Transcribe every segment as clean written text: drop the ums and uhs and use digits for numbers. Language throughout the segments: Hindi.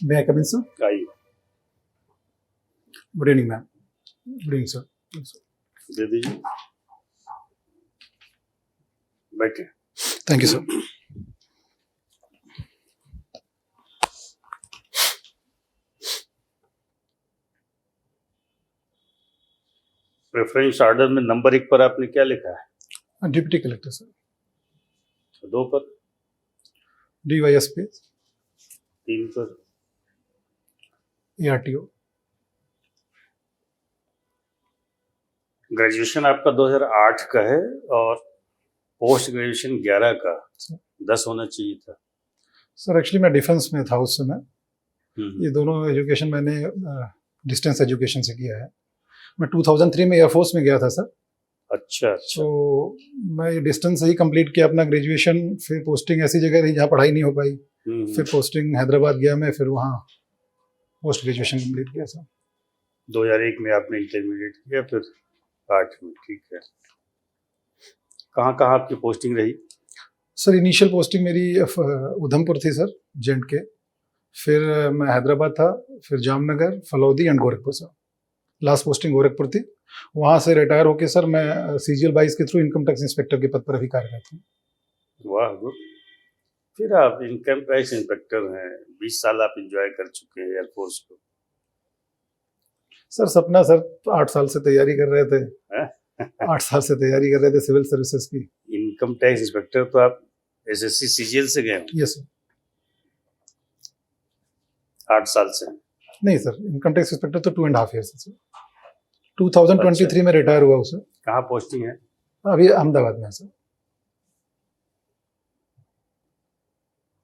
May I come in, sir? आइए, Good evening, ma'am. Good evening, sir. दे दीजिए, बैठे। Thank you, sir. Preference order में नंबर 1 पर आपने क्या लिखा है? Deputy Collector, sir. 2 पर, DYSP, 3 पर, ARTO. ग्रेजुएशन आपका 2008 का है और पोस्ट ग्रेजुएशन 11 का, 10 होना चाहिए था। सर एक्चुअली मैं डिफेंस में था उस समय। ये दोनों एजुकेशन मैंने डिस्टेंस एजुकेशन से किया है। मैं 2003 में एयरफोर्स में गया था सर। अच्छा, तो मैं डिस्टेंस से ही कंप्लीट किया अपना ग्रेजुएशन। फिर पोस्टिंग ऐसी जगह रही जहाँ पढ़ाई नहीं हो पाई। फिर पोस्टिंग हैदराबाद गया मैं, फिर वहाँ पोस्ट ग्रेजुएशन कंप्लीट किया सर। 2001 में आपने इंटरमीडिएट किया, फिर 8 में, ठीक है। कहाँ कहाँ आपकी पोस्टिंग रही? सर इनिशियल पोस्टिंग मेरी उधमपुर थी सर, J&K। फिर मैं हैदराबाद था, फिर Jamnagar, Phalodi and Gorakhpur sir. Last posting Gorakhpur थी। वहाँ से रिटायर होके सर मैं CGL 22 के थ्रू इनकम टैक्स इंस्पेक्टर के पद पर अभी कार्यरत हूँ। वाह, गुड। फिर आप इनकम टैक्स इंस्पेक्टर हैं, 20 साल आप एंजॉय कर चुके हैं एयरफोर्स को। सर सपना सर 8 साल से तैयारी कर रहे थे। 8 साल से तैयारी कर रहे थे सिविल सर्विसेज की। इनकम टैक्स इंस्पेक्टर तो आप SSC CGL से गए हो? Yes sir. 8 साल से? नहीं सर, इनकम टैक्स इंस्पेक्टर तो 2.5 ईयर से सर। 2023 में रिटायर हुआ सर। कहाँ पोस्टिंग है? अभी अहमदाबाद में है सर।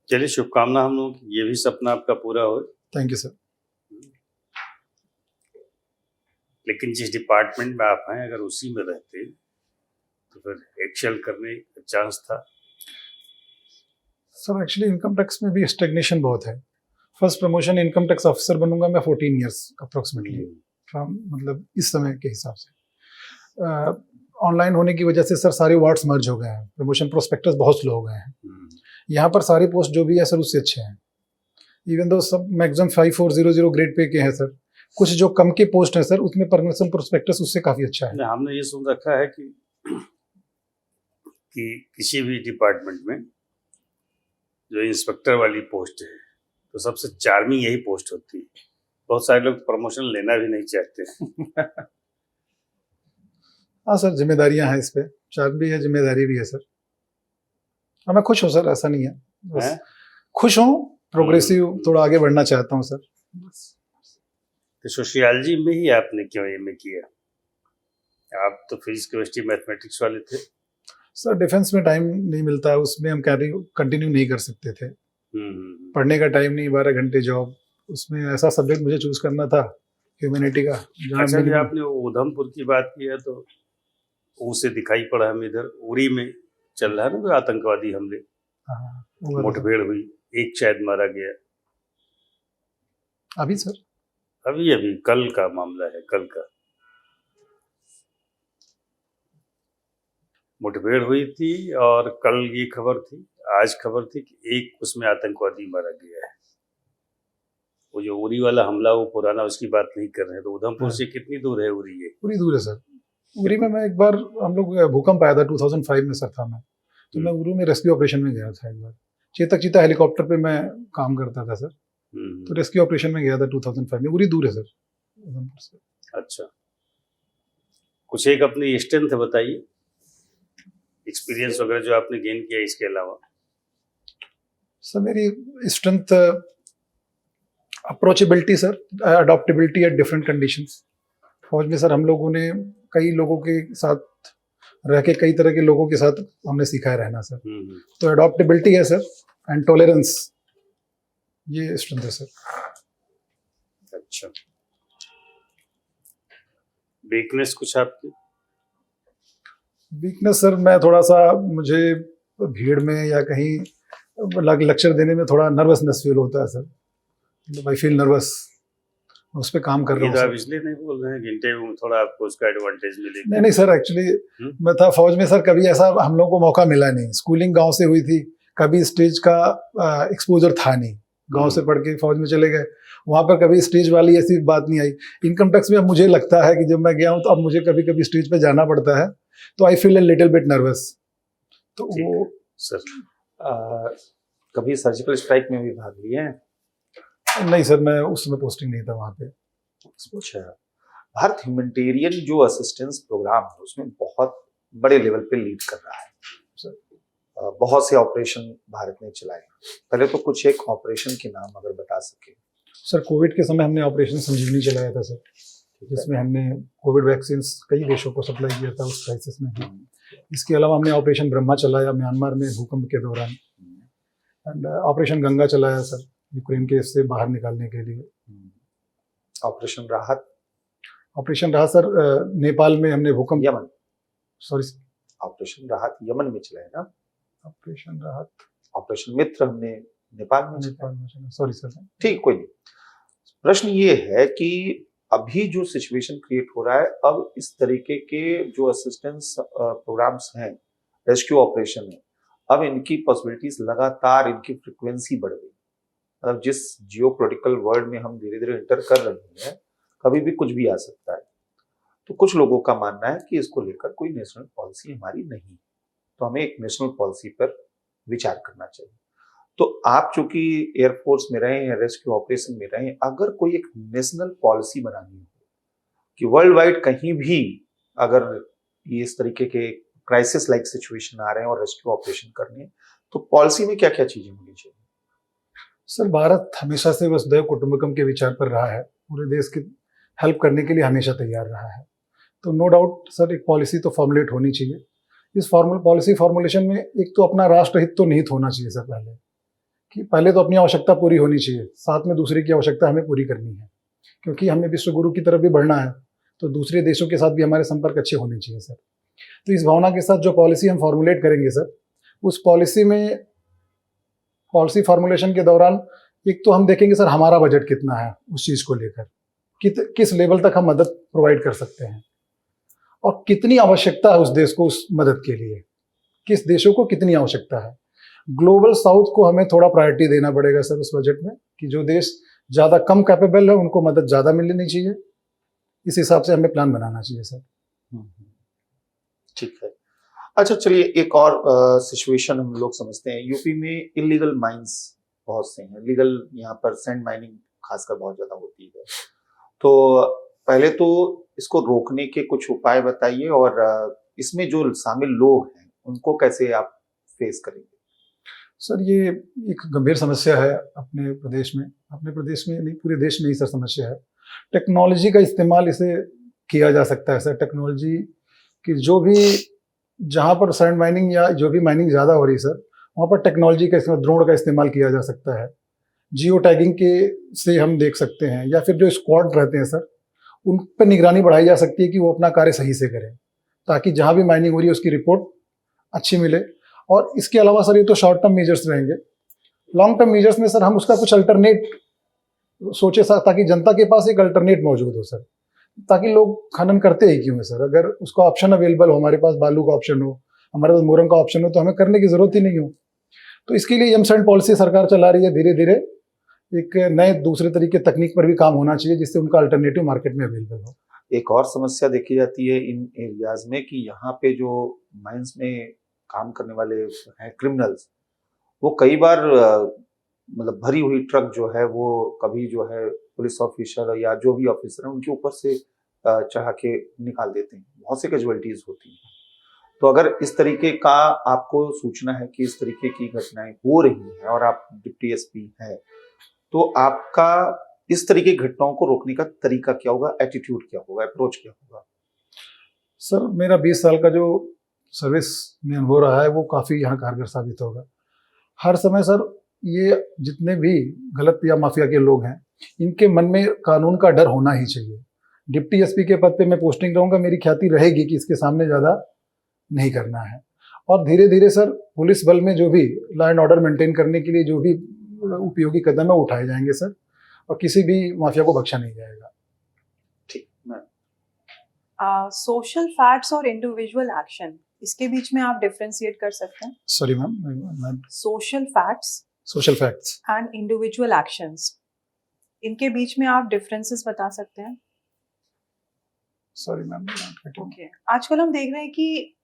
चलिए, शुभकामना हम लोग, ये भी सपना आपका पूरा हो। Thank you sir. लेकिन जिस डिपार्टमेंट में आप हैं, अगर उसी में रहते तो फिर एक्सेल करने का चांस था। सर एक्चुअली इनकम टैक्स में भी स्टेग्नेशन बहुत है। First promotion income tax officer बनूंगा मैं 14 इयर्स अप्रोक्सीमेटली, मतलब इस समय के हिसाब से। ऑनलाइन होने की वजह से सर सारे वार्ड्स मर्ज हो गए हैं। प्रमोशन प्रोस्पेक्टस बहुत स्लो हो गए हैं। यहाँ पर सारी पोस्ट जो भी है सर उससे अच्छे हैं। इवन दो सब मैक्सिमम 5400 ग्रेड पे के हैं सर। कुछ जो कम के पोस्ट है सर उसमें प्रमोशन प्रोस्पेक्टस उससे काफी अच्छा है। हमने ये सुन रखा है कि किसी भी डिपार्टमेंट में जो इंस्पेक्टर वाली पोस्ट है तो सबसे चार्मिंग यही पोस्ट होती है। बहुत सारे लोग प्रमोशन लेना भी नहीं चाहते। हाँ सर, जिम्मेदारियां हैं इस पे। चार्म भी है, जिम्मेदारी भी है सर। हाँ मैं खुश हूँ सर, ऐसा नहीं है, बस खुश हूँ, प्रोग्रेसिव थोड़ा आगे बढ़ना चाहता हूँ सर। तो सोशियोलॉजी में ही आपने क्यों MA किया? आप तो फिजिक्स केमिस्ट्री मैथमेटिक्स वाले थे। सर डिफेंस में टाइम नहीं मिलता है, उसमें हम कंटिन्यू नहीं कर सकते थे। पढ़ने का टाइम नहीं, 12 घंटे जॉब। उसमें ऐसा सब्जेक्ट मुझे चूज करना था ह्यूमैनिटी का। अच्छा, जब आपने उधमपुर की बात की है तो उसे दिखाई पड़ा हमें इधर उरी में चल रहा है ना, कोई आतंकवादी हमले, मुठभेड़ हुई, एक शायद मारा गया। अभी सर? अभी कल का मामला है, कल का मुठभेड़ हुई थी और कल ये खबर थी, आज खबर थी कि एक उसमें आतंकवादी मारा गया है। वो जो उरी वाला हमला, वो पुराना, उसकी बात नहीं कर रहे हैं। तो उधमपुर से कितनी दूर है उरी? ये पूरी दूर है सर। उरी में मैं एक बार, हम लोग भूकंप आया था 2005 में सर था मैं, तो मैं उरी में रेस्क्यू ऑपरेशन में गया था एक बार। चेतक चीता हेलीकॉप्टर पे मैं काम करता था सर। तो रेस्क्यू ऑपरेशन में गया था 2005 में। उरी दूर है सर उधमपुर से। अच्छा, कुछ एक अपनी स्ट्रेंथ बताइए, एक्सपीरियंस वगैरह जो आपने गेन किया इसके अलावा। सर मेरी strength approachability sir, adaptability at different conditions. फौज में सर हम लोगों ने कई लोगों के साथ रह के, कई तरह के लोगों के साथ हमने सीखा है रहना सर। तो अडॉप्टेबिलिटी है सर, एंड टॉलरेंस, ये स्ट्रेंथ है सर। अच्छा, वीकनेस कुछ आपकी? वीकनेस सर, मैं थोड़ा सा, मुझे भीड़ में या कहीं लेक्चर देने में थोड़ा नर्वसनेस फील होता है सर। आई फील नर्वस, उस पर काम कर रहा हूँ। आप इसलिए नहीं बोल रहे हैं कि इंटरव्यू में थोड़ा आपको उसका एडवांटेज मिलेगा? नहीं सर, एक्चुअली मैं था फौज में सर, कभी ऐसा हम लोगों को मौका मिला नहीं। स्कूलिंग गांव से हुई थी, कभी स्टेज का एक्सपोजर था नहीं। गांव से पढ़ के फौज में चले गए, वहां पर कभी स्टेज वाली ऐसी बात नहीं आई। इनकम टैक्स में अब मुझे लगता है कि जब मैं गया हूँ तो अब मुझे कभी कभी स्टेज पे जाना पड़ता है, तो I feel a little bit nervous. तो ठीक वो सर। कभी सर्जिकल स्ट्राइक में भी भाग लिए हैं? नहीं सर, मैं उस समय पोस्टिंग नहीं था वहाँ पे। अच्छा, भारत ह्यूमैनिटेरियन जो असिस्टेंस प्रोग्राम है उसमें बहुत बड़े लेवल पे लीड कर रहा है सर। बहुत से ऑपरेशन भारत ने चलाए। पहले तो कुछ एक ऑपरेशन के नाम अगर बता सके। सर कोविड के समय हमने ऑपरेशन संजीवनी चलाया था सर, जिसमें हमने कोविड वैक्सीन कई देशों को सप्लाई किया था उस क्राइसिस में भी। इसके अलावा हमने ऑपरेशन ब्रह्मा चलाया म्यांमार में भूकंप के दौरान, एंड ऑपरेशन गंगा चलाया सर यूक्रेन के इससे बाहर निकालने के लिए। ऑपरेशन राहत? ऑपरेशन राहत सर नेपाल में हमने भूकंप, यमन, सॉरी ऑपरेशन राहत यमन में चलाया ना? ऑपरेशन राहत, ऑपरेशन मित्र हमने नेपाल में चलाया। नेपाल में चला, सॉरी सर। ठीक, कोई नहीं। प्रश्न ये है कि अभी जो सिचुएशन क्रिएट हो रहा है, अब इस तरीके के जो असिस्टेंस प्रोग्राम्स हैं, रेस्क्यू ऑपरेशन है, अब इनकी पॉसिबिलिटीज लगातार, इनकी फ्रिक्वेंसी बढ़ गई। मतलब जिस जियोपॉलिटिकल वर्ल्ड में हम धीरे धीरे इंटर कर रहे हैं, कभी भी कुछ भी आ सकता है। तो कुछ लोगों का मानना है कि इसको लेकर कोई नेशनल पॉलिसी हमारी नहीं, तो हमें एक नेशनल पॉलिसी पर विचार करना चाहिए। तो आप चूंकि एयरफोर्स में रहे हैं, रेस्क्यू ऑपरेशन में रहे हैं, अगर कोई एक नेशनल पॉलिसी बनानी हो कि वर्ल्ड वाइड कहीं भी अगर ये इस तरीके के क्राइसिस लाइक सिचुएशन आ रहे हैं और रेस्क्यू ऑपरेशन करने हैं, तो पॉलिसी में क्या क्या चीजें होनी चाहिए? सर भारत हमेशा से वसुधैव कुटुंबकम के विचार पर रहा है, पूरे देश की हेल्प करने के लिए हमेशा तैयार रहा है। तो नो डाउट सर एक पॉलिसी तो फॉर्मुलेट होनी चाहिए। इस पॉलिसी फॉर्मुलेशन में एक तो अपना राष्ट्रहित तो निहित होना चाहिए सर, कि पहले तो अपनी आवश्यकता पूरी होनी चाहिए, साथ में दूसरे की आवश्यकता हमें पूरी करनी है, क्योंकि हमें विश्व गुरु की तरफ भी बढ़ना है, तो दूसरे देशों के साथ भी हमारे संपर्क अच्छे होने चाहिए सर। तो इस भावना के साथ जो पॉलिसी हम फॉर्मुलेट करेंगे सर, उस पॉलिसी में पॉलिसी फॉर्मुलेशन के दौरान एक तो हम देखेंगे सर हमारा बजट कितना है उस चीज़ को लेकर, किस लेवल तक हम मदद प्रोवाइड कर सकते हैं, और कितनी आवश्यकता है उस देश को उस मदद के लिए, किस देशों को कितनी आवश्यकता है। ग्लोबल साउथ को हमें थोड़ा प्रायोरिटी देना पड़ेगा सर उस बजट में, कि जो देश ज़्यादा कम कैपेबल है उनको मदद ज़्यादा मिलनी चाहिए। इस हिसाब से हमें प्लान बनाना चाहिए सर। ठीक है। अच्छा, चलिए एक और सिचुएशन हम लोग समझते हैं। यूपी में इलीगल माइंस बहुत से हैं। लीगल यहाँ पर सैंड माइनिंग खासकर बहुत ज्यादा होती है। तो पहले तो इसको रोकने के कुछ उपाय बताइए, और इसमें जो शामिल लोग हैं उनको कैसे आप फेस करेंगे? सर ये एक गंभीर समस्या है अपने प्रदेश में नहीं, पूरे देश में ही सर समस्या है। टेक्नोलॉजी का इस्तेमाल इसे किया जा सकता है सर। टेक्नोलॉजी की जो भी जहाँ पर सैंड माइनिंग या जो भी माइनिंग ज़्यादा हो रही है सर, वहाँ पर टेक्नोलॉजी का इस्तेमाल, ड्रोन का इस्तेमाल किया जा सकता है। जियो टैगिंग के से हम देख सकते हैं, या फिर जो स्क्वाड रहते हैं सर, उन पर निगरानी बढ़ाई जा सकती है कि वो अपना कार्य सही से करें, ताकि जहाँ भी माइनिंग हो रही है उसकी रिपोर्ट अच्छी मिले। और इसके अलावा सर ये तो शॉर्ट टर्म मेजर्स रहेंगे। लॉन्ग टर्म मेजर्स में सर हम उसका कुछ अल्टरनेट सोचे सर, ताकि जनता के पास एक अल्टरनेट मौजूद हो सर, ताकि लोग खनन करते ही क्यों है सर। अगर उसका ऑप्शन अवेलेबल हो, हमारे पास बालू का ऑप्शन हो, हमारे पास मोरंग का ऑप्शन हो, तो हमें करने की जरूरत ही नहीं हो। तो इसके लिए एमसैंड पॉलिसी सरकार चला रही है। धीरे धीरे एक नए दूसरे तरीके तकनीक पर भी काम होना चाहिए, जिससे उनका अल्टरनेटिव मार्केट में अवेलेबल हो। एक और समस्या देखी जाती है इन एरियाज में कि यहाँ पे जो माइंस में काम करने वाले हैं क्रिमिनल्स, वो कई बार मतलब भरी हुई ट्रक जो है वो कभी जो है पुलिस ऑफिसर या जो भी ऑफिसर है उनके ऊपर से चढ़ा के निकाल देते हैं। बहुत से कैजुअलिटीज होती हैं। तो अगर इस तरीके का आपको सूचना है कि इस तरीके की घटनाएं हो रही हैं और आप डिप्टी एसपी हैं, तो आपका इस तरीके की घटनाओं को रोकने का तरीका क्या होगा, एटीट्यूड क्या होगा, अप्रोच क्या होगा? सर मेरा 20 साल का जो सर्विस में अनुभव रहा है वो काफ़ी यहाँ कारगर साबित होगा। हर समय सर ये जितने भी गलत या माफिया के लोग हैं, इनके मन में कानून का डर होना ही चाहिए। डिप्टी एसपी के पद पे मैं पोस्टिंग रहूँगा, मेरी ख्याति रहेगी कि इसके सामने ज़्यादा नहीं करना है। और धीरे धीरे सर पुलिस बल में जो भी लॉ एंड ऑर्डर मेंटेन करने के लिए जो भी उपयोगी कदम है वो उठाए जाएंगे सर, और किसी भी माफिया को बख्शा नहीं जाएगा। ठीक। सोशल फैक्ट्स और इंडिविजुअल एक्शन, इसके बीच में आप डिफरेंशिएट कर सकते हैं? Sorry ma'am. Social facts social facts. and individual actions. इनके बीच में आप differences बता सकते हैं? Sorry ma'am. Okay. आजकल हम देख रहे हैं कि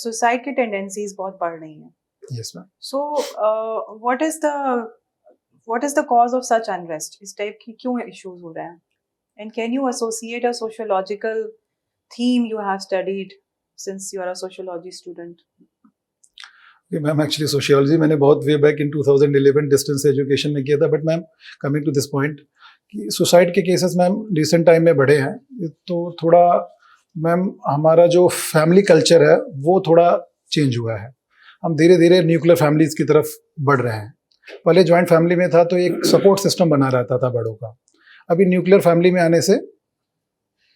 सुसाइड की टेंडेंसीज बहुत बढ़ रही हैं. Yes ma'am. So what is the cause of such unrest? इस टाइप की क्यों issues हो रहे हैं? And can you associate a sociological theme you have studied since you are a sociology student? Ma'am actually sociology मैंने बहुत way back in 2011 distance education में किया था, but ma'am coming to this point कि सुसाइड के केसेस मैम रिसेंट टाइम में बढ़े हैं, तो थोड़ा मैम हमारा जो फैमिली कल्चर है वो थोड़ा चेंज हुआ है। हम धीरे धीरे न्यूक्लियर फैमिलीज की तरफ बढ़ रहे हैं। पहले जॉइंट फैमिली में था तो एक सपोर्ट सिस्टम बना रहता था बड़ों का, अभी न्यूक्लियर फैमिली में आने से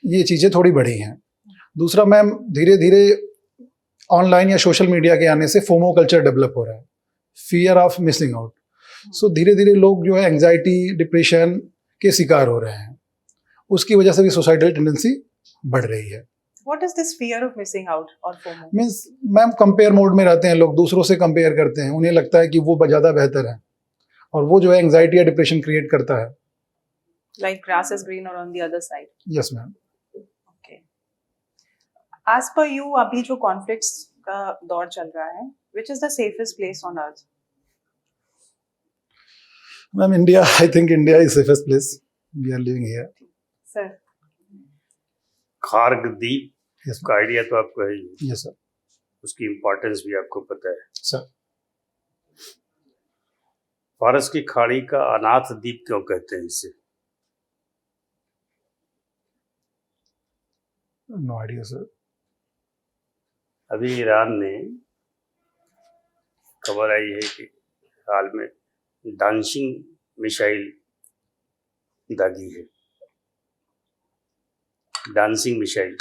ये चीज़ें थोड़ी बढ़ी हैं। दूसरा मैम धीरे धीरे ऑनलाइन या सोशल मीडिया के आने से फोमो कल्चर डेवलप हो रहा है, फियर ऑफ मिसिंग आउट। सो धीरे धीरे लोग जो है एंग्जाइटी डिप्रेशन के शिकार हो रहे हैं, उसकी वजह से भी सुसाइडल टेंडेंसी बढ़ रही है। What is this fear of missing out or FOMO? Means ma'am compare mode में रहते हैं लोग, दूसरों से कंपेयर करते हैं, उन्हें लगता है कि वो ज़्यादा बेहतर है, और वो जो है एंग्जाइटी या डिप्रेशन क्रिएट करता है। Like grass is greener on the other side. Yes ma'am. Okay. As per you, अभी जो conflicts का दौर चल रहा है, which is the safest place on earth? Ma'am India, I think India is safest place, we are living here. Sir, Kharg द्वीप यस का आइडिया तो आपको है ही, यस सर। उसकी इम्पोर्टेंस भी आपको पता है। सर फारस की खाड़ी का अनाथ द्वीप क्यों कहते हैं इसे? No idea sir. अभी ईरान ने खबर आई है कि हाल में डांसिंग मिसाइल दागी है। डांसिंग मिसाइल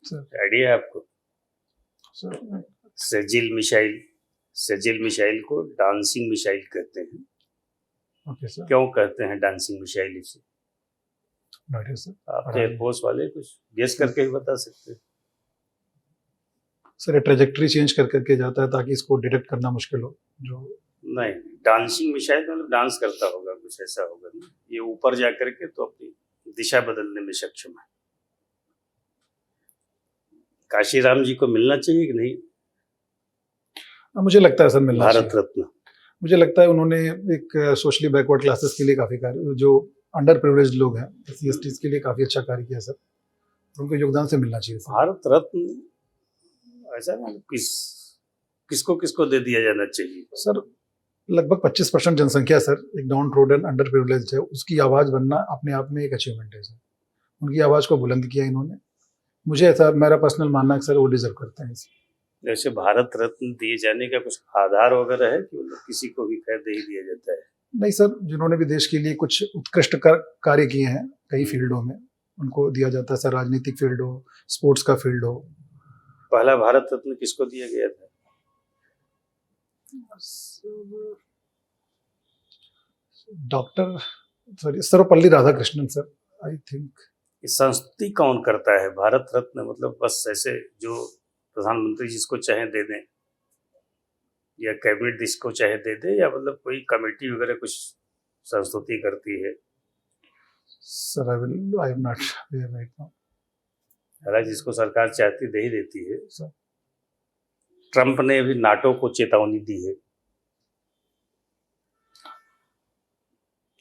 सर आइडिया है आपको? सर सजिल मिसाइल को डांसिंग मिसाइल कहते हैं। Okay sir. क्यों कहते हैं डांसिंग मिसाइल इसे? No idea sir. आप एयरफोर्स वाले कुछ गेस करके ही बता सकते हैं। सर ट्रेजेक्टरी चेंज कर करके जाता है ताकि इसको डिटेक्ट करना मुश्किल हो। जो नहीं, डांसिंग मिसाइल मतलब डांस करता होगा, कुछ ऐसा होगा ना। ये ऊपर जा करके तो अपनी दिशा बदलने में सक्षम है। काशीराम जी को मिलना चाहिए कि नहीं मुझे लगता है सर मिलना भारत चाहिए। रत्न? मुझे लगता है उन्होंने एक सोशली बैकवर्ड क्लासेस के लिए काफ़ी कार्य, जो अंडर प्रिविलेज्ड लोग हैं SC/STs के लिए काफ़ी अच्छा कार्य किया सर, उनको योगदान से मिलना चाहिए सर। भारत रत्न ऐसा मतलब किसको किसको दे दिया जाना चाहिए? सर लगभग 25% जनसंख्या सर एक डाउन ट्रोडन अंडर प्रिविलेज्ड है, उसकी आवाज़ बनना अपने आप में एक अचीवमेंट है सर। उनकी आवाज़ को बुलंद किया इन्होंने, मुझे ऐसा मेरा पर्सनल मानना है सर वो डिजर्व करते हैं। जैसे भारत रत्न दिए जाने का कुछ आधार वगैरह है कि मतलब किसी को भी खैर दे ही दिया जाता है? नहीं सर, जिन्होंने भी देश के लिए कुछ उत्कृष्ट कार्य किए हैं कई फील्डों में उनको दिया जाता है सर, राजनीतिक फील्ड हो, स्पोर्ट्स का फील्ड हो। पहला भारत रत्न किसको दिया गया था? Doctor Sarvepalli Radhakrishnan sir, I think. ये संस्तुति कौन करता है भारत रत्न? मतलब बस ऐसे जो प्रधानमंत्री जिसको चाहे दे दें, या कैबिनेट जिसको चाहे दे दे, या मतलब कोई कमेटी वगैरह कुछ संस्तुति करती है? Sir I am not here right now. हालांकि जिसको सरकार चाहती दे ही देती है। सर ट्रंप ने भी नाटो को चेतावनी दी है,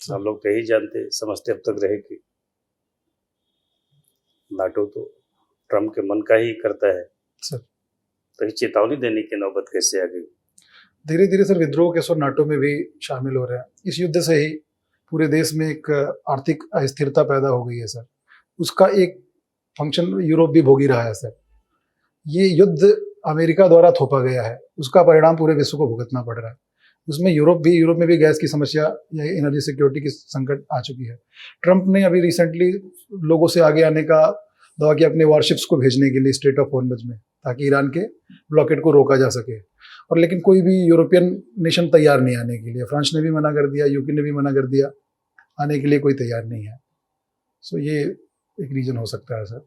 हम लोग तो यही जानते समझते अब तक रहे कि नाटो तो ट्रंप के मन का ही करता है सर। तो ये चेतावनी देने की नौबत कैसे आ गई? धीरे धीरे सर विद्रोह के स्वर नाटो में भी शामिल हो रहे हैं। इस युद्ध से ही पूरे देश में एक आर्थिक अस्थिरता पैदा हो गई है सर, उसका एक फंक्शन यूरोप भी भोगी रहा है सर। ये युद्ध अमेरिका द्वारा थोपा गया है, उसका परिणाम पूरे विश्व को भुगतना पड़ रहा है। उसमें यूरोप में भी गैस की समस्या या एनर्जी सिक्योरिटी की संकट आ चुकी है। ट्रंप ने अभी रिसेंटली लोगों से आगे आने का दावा किया अपने वारशिप्स को भेजने के लिए स्ट्रेट ऑफ हॉर्मुज़ में, ताकि ईरान के ब्लॉकेट को रोका जा सके। और लेकिन कोई भी यूरोपियन नेशन तैयार नहीं आने के लिए। फ्रांस ने भी मना कर दिया, यूके ने भी मना कर दिया, आने के लिए कोई तैयार नहीं है। सो ये एक रीजन हो सकता है सर।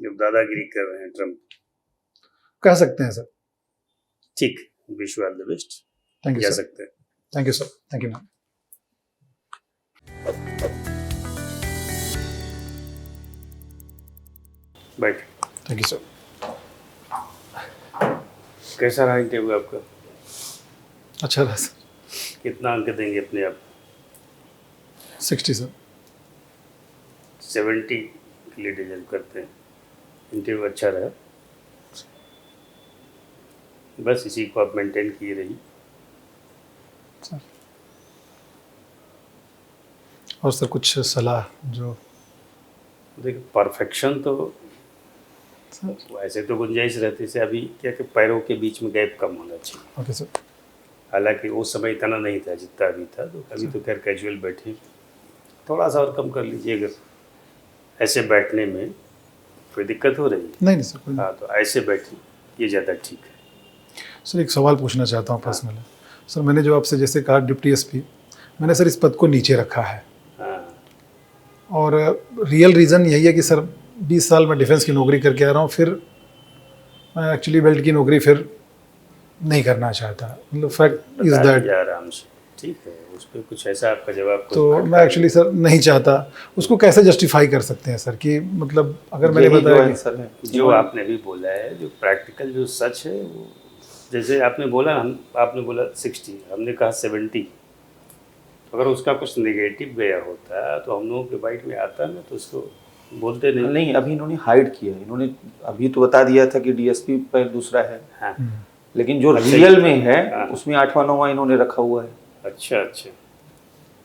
जब दादागिरी कर रहे हैं ट्रंप, कह सकते हैं सर। ठीक, wish you all the best, thank जा यू सर। सकते हैं। Thank you sir, thank you ma'am. बैठ। Thank you sir. कैसा रहा इंटरव्यू आपका? अच्छा रहा सर। कितना अंक देंगे अपने आप? 60 सर। 70 के लिए डिजर्व करते हैं। इंटरव्यू अच्छा रहा, बस इसी को आप मेंटेन किए रहिए। सर और सर कुछ सलाह जो देखिए, परफेक्शन तो सर। वैसे तो गुंजाइश रहती है, अभी क्या कि पैरों के बीच में गैप कम होना चाहिए। Okay sir. हालांकि उस समय इतना नहीं था जितना अभी था, तो अभी तो खैर कैजुअल बैठे, थोड़ा सा और कम कर लीजिए अगर ऐसे बैठने में कोई दिक्कत हो रही है। नहीं सर, कोई नहीं। हाँ, तो ऐसे बैठिए, ये ज़्यादा ठीक है। सर एक सवाल पूछना चाहता हूँ पर्सनली। सर मैंने जो आपसे जैसे कहा डिप्टी एसपी, मैंने सर इस पद को नीचे रखा है, हाँ, और रियल रीज़न यही है कि सर 20 साल मैं डिफेंस की नौकरी करके आ रहा हूँ, फिर मैं एक्चुअली बेल्ट की नौकरी फिर नहीं करना चाहता। मतलब फैक्ट इज़ बता दैट। दीजिए आराम से, ठीक है, उस पर कुछ ऐसा आपका जवाब तो मैं एक्चुअली सर नहीं चाहता। उसको कैसे जस्टिफाई कर सकते हैं सर कि मतलब अगर मैंने यही जो बताया कि आंसर है जो आपने भी बोला है, जो प्रैक्टिकल जो सच है वो, जैसे आपने बोला, हम आपने बोला 60, हमने कहा 70। अगर उसका कुछ नेगेटिव गया होता तो हम लोगों के बाइट में आता ना, तो उसको बोलते नहीं। नहीं, अभी इन्होंने हाइड किया है। इन्होंने अभी तो बता दिया था कि डीएसपी पर दूसरा है, हाँ, लेकिन जो अच्छा, रियल में है हाँ। उसमें 8वां 9वां इन्होंने रखा हुआ है। अच्छा,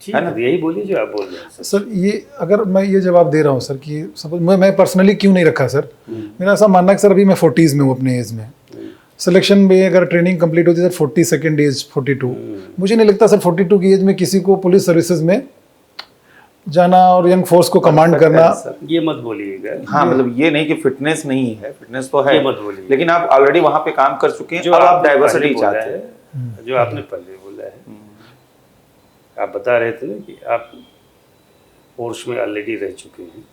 ठीक है ना? है, तो यही बोलिए जो आप बोल रहे हैं सर। सर ये अगर मैं ये जवाब दे रहा हूँ सर कि सपोज मैं पर्सनली क्यों नहीं रखा सर, मेरा ऐसा मानना है कि सर अभी मैं 40s में हूँ अपने एज में। सिलेक्शन में अगर ट्रेनिंग कंप्लीट होती है सर 42nd एज 42, मुझे नहीं लगता सर 42 की एज में किसी को पुलिस सर्विसेज में जाना और यंग फोर्स को कमांड करना। सर, ये मत बोलिएगा। हाँ, मतलब ये नहीं कि फिटनेस नहीं है, फिटनेस तो है, ये मत बोलिए। लेकिन आप ऑलरेडी वहाँ पे काम कर चुके हैं, जो अब आप आपने डाइवर्सिटी पहले बोला चाहते है, हैं। जो आपने पहले बोला है, आप बता रहे थे ना कि आप फोर्स में ऑलरेडी रह चुके हैं।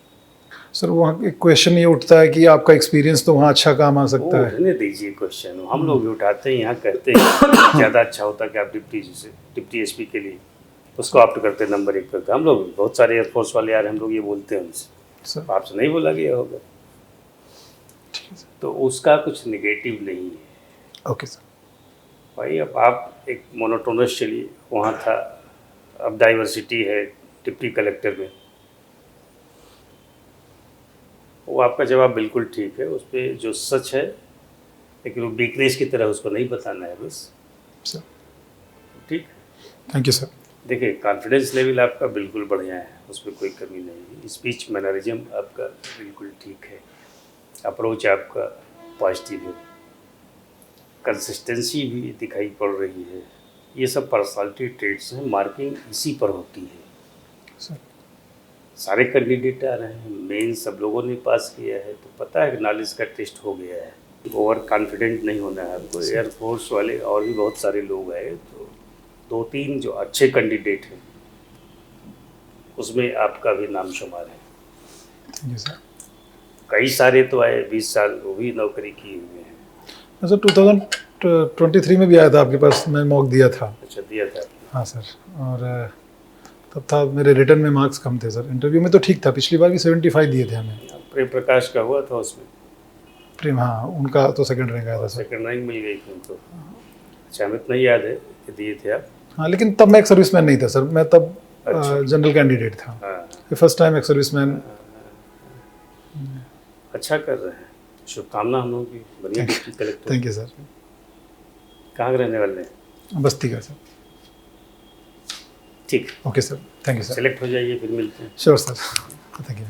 सर वहाँ एक क्वेश्चन ये उठता है कि आपका एक्सपीरियंस तो वहाँ अच्छा काम आ वो सकता है। उठने दीजिए क्वेश्चन, हम लोग भी उठाते हैं यहाँ, कहते हैं ज़्यादा अच्छा होता कि आप डिप्टी एसपी के लिए उसको ऑप्ट करते नंबर 1 पे। हम लोग बहुत सारे एयरफोर्स वाले यार, हम लोग ये बोलते हैं उनसे, सर आपसे नहीं बोला गया होगा, ठीक है सर। तो उसका कुछ निगेटिव नहीं है ओके सर। भाई। अब आप एक मोनोटोनस चलिए, वहाँ था, अब डाइवर्सिटी है डिप्टी कलेक्टर में। वो आपका जवाब बिल्कुल ठीक है, उस पर जो सच है, लेकिन वो वीकनेस की तरह उसको नहीं बताना है बस। सर ठीक, थैंक यू सर। देखिए, कॉन्फिडेंस लेवल आपका बिल्कुल बढ़िया है, उसमें कोई कमी नहीं है। स्पीच मैनरिज्म आपका बिल्कुल ठीक है, अप्रोच आपका पॉजिटिव है, कंसिस्टेंसी भी दिखाई पड़ रही है। ये सब पर्सनालिटी ट्रेट्स हैं, मार्किंग इसी पर होती है। सर सारे कैंडिडेट आ रहे हैं, मेन सब लोगों ने पास किया है, तो पता है कि नॉलेज का टेस्ट हो गया है। ओवर कॉन्फिडेंट नहीं होना है आपको। एयरफोर्स वाले और भी बहुत सारे लोग हैं, तो 2-3 जो अच्छे कैंडिडेट हैं उसमें आपका भी नाम शुमार है। Thank you sir. कई सारे तो आए 20 साल, वो भी नौकरी किए हुए हैं। सर 2023 में भी आया था आपके पास, मैं मॉक दिया था। अच्छा, दिया था आपने? हाँ सर, और तब था मेरे रिटर्न में मार्क्स कम थे सर। इंटरव्यू में तो ठीक था, पिछली बार भी 75 दिए थे हमें। प्रेम प्रकाश का हुआ था उसमें, प्रेम, हाँ उनका तो सेकंड रैंक आया था सर। सेकंड रैंक मिल गई थी उनको। अच्छा, हमें इतना याद है कि दिए थे आप। हाँ लेकिन तब मैं एक सर्विसमैन नहीं था सर, मैं तब अच्छा। जनरल कैंडिडेट था। हाँ, फर्स्ट टाइम एक सर्विसमैन। अच्छा कर रहे हैं, शुभकामना हम लोगों की। बढ़िया deputy collector. Thank you sir. कहाँ के रहने वाले हैं? बस्ती का सर। ठीक, okay sir, thank you sir. Select हो जाइए, फिर मिलते हैं। Sure sir, thank you.